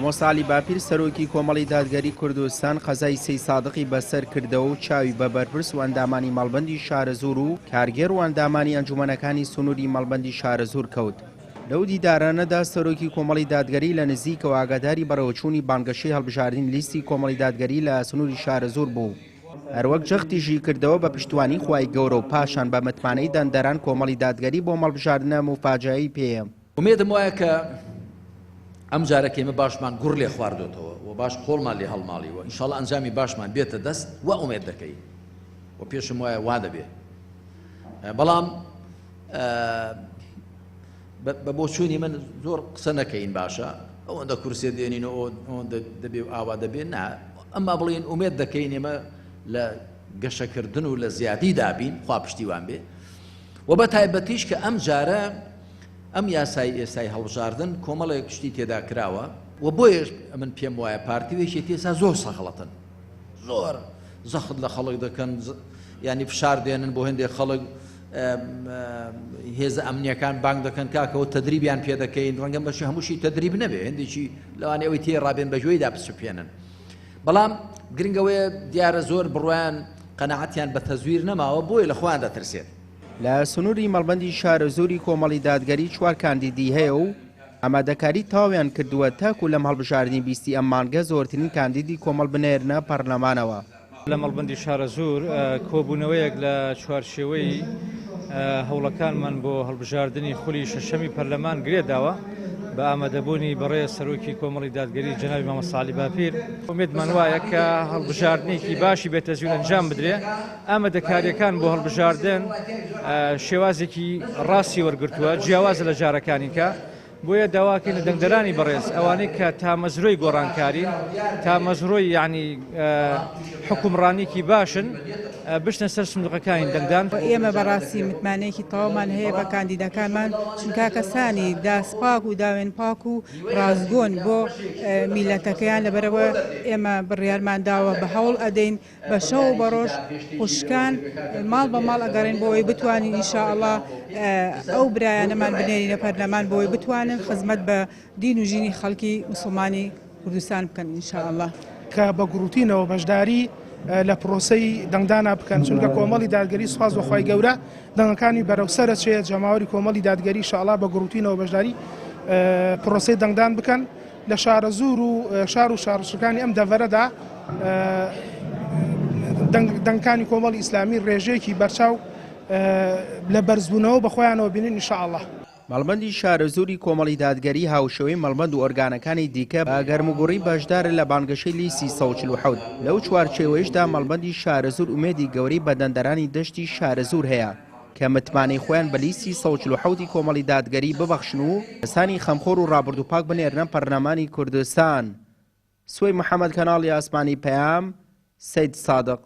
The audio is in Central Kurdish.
مامۆستا عەلی باپیر سەرۆکی کۆمەڵی دادگەری کوردستان قەزای سەی سادقی بەسەر کردەوە و چاوی بە بەرپرس و ئەندامانی مەڵبەندی شارەزور و کارگێر و ئەندامانی ئەنجومەنەکانی سنووری مەڵبەندی شارەزور کەوت. لەو دیدارانەدا سەرۆکی کۆمەڵی دادگەری لە نزیکەوە ئاگاداری بەڕێوەچوونی بانگەشەی هەڵبژاردنی لیستی کۆمەڵی دادگەری لە سنووری شارەزور بوو. هەروەک جەختیشی کردەوە بە پشتیوانی خوای گەورە و پاشان بە متمانەی دەندەران کۆمەڵی دادگەری بۆ مەڵبژاردنە مفاجایی پێیە. ومێدم وایە کە ئەم جارەکە ئێمە باشمان گوڕ لێ خواردوێتەوە و باش قۆڵمان لێ هەڵماڵیوە ئینشاڵڵا ئەنجامی باشمان بێتە دەست و ئومێد دەکەی و پێشم وایە وا دەبێ. بەڵام بە بۆچوونی من زۆر قسە نەکەین باشە ئەوەندە کورسێ دێنین و دەبێ ئاوا دەبێت نا ئەمما بڵێن ئومێد دەکەین ئێمە لە گەشەکردن و لە زیادی دابین خوا پشتیوان بێ و بە تایبەتیش کە ئەم جارە ئەم یاسای ئێستای هەڵبژاردن کۆمەڵێک شتی تێدا کراوە و بۆیە من پێم وایە پارتیوێکی تێسا زۆر سەغڵەتن زۆر زەخت لە خەڵک دەکەن ینی فشار دێنن بۆ هێندێک خەڵک هێزە ئەمنیەکان بانگ دەکەن کاکەەوە تەدریبیان پێ دەکەین ڕەنگە بەشی هەمووشی تەدریب نەبێ هێندێکی لەوانێ ئەوەی تێ ڕابێن بەژۆیدا بسوپێنن. بەڵام گرنگەوەیە دیارە زۆر بڕوایان قەنەعەتیان بە تەزویر نەماوە بۆیە لە خۆیان دەترسێت. لە سنووری مەڵبەندی شارەزۆری کۆمەڵی دادگەری 4 کاندیدی هەیە و ئامادەکاری تاویان کردووە تاکو لەم هەڵبژاردننی بیستی ئەم مانگە زۆرترین کاندیدی کۆمەڵ بنێرنە پەرلەمانەوە. لە مەڵبەندی شارەزۆر کۆبوونەوەیەک لە چوارشێوەی هەوڵەکانمان بۆ هەڵبژاردننی خولی شەشەمی پەرلەمان گرێداوە بە ئامادەبوونی بەڕێ سەرۆکی کۆمەڵی دادگەری جەنابی مامۆستا عەلی باپیر. ئومێدمان وایە کە هەڵبژاردنێکی باشی بێتە زوین ئەنجام بدرێ. ئامادەکاریەکان بۆ هەڵبژاردن شێوازێکی ڕاستی وەرگرتووە جیاوازە لە جارەکانی کە بۆیە داواکەین لە دەنگدەرانی بەڕێز ئەوانەی کە تامەزرۆی گۆڕانکارین تامەزرۆی یعنی حکومڕانێکی باشن بشنە سەر سندوقەکانی دەنگدان. ئێمە بەڕاستی متمانەیەکی تەواومان هەیە بە کاندیدەکانمان چونکە کەسانی داسپاک و داوێن پاک و ڕازگۆن بۆ میلەتەکەیان لەبەرەوە ئێمە بڕیارمان داوە بە هەوڵ ئەدەین بە شەو بەڕۆژ خوشکان ماڵ بە ماڵ ئەگەڕێن بۆەوەی بتوانین ئینشاءڵڵا ئەو برایانەمان بنێرینە پەرلەمان بۆی بتوانن خزمەت بە دین و ژینی خەڵکی موسڵمانی کوردستان بکەن ئینشاءڵڵا. کە بە گروتینەوە بەشداری لە پرۆسەی دەنگدانا بکەن چونکە کۆمەڵی دادگەری سوپاس بە خوای گەورە دەنگەکانی بەرەوسەرە چێت جەماوەری کۆمەڵی دادگەری ئینشاءڵڵا بە گروتینەوە بەشداری پرۆسەی دەنگدان بکەن لە شارەزور و شار و شارشەکانی ئەم دەڤەرەدا دەنگەکانی کۆمەڵی ئیسلامی ڕێژەیەکی بەرچاو لە بەرزبوونەوە بە خۆیانەوە بینن ئینشاءڵڵا. مەڵبەندی شارەزۆری کۆمەڵی دادگەری هاوشەوەی مەڵبەند و ئۆرگانەکانی دیکە بە گەرموگوڕی بەشدارە لە بانگەشەی لیستی 147. لەو چوارچێوەیەشدا مەڵبەندی شارەزور ئومێدی گەورەی بە دەندەرانی دەشتی شارەزور هەیە کە متمانەی خۆیان بە لیستی 147 کۆمەڵی دادگەری ببەخشن و کەسانی خەمخۆر و ڕابردووپاک بنێرنە پەرلەمانی کوردستان. سوێی محەممەد کەناڵی ئاسمانی پەیام سەید سادق.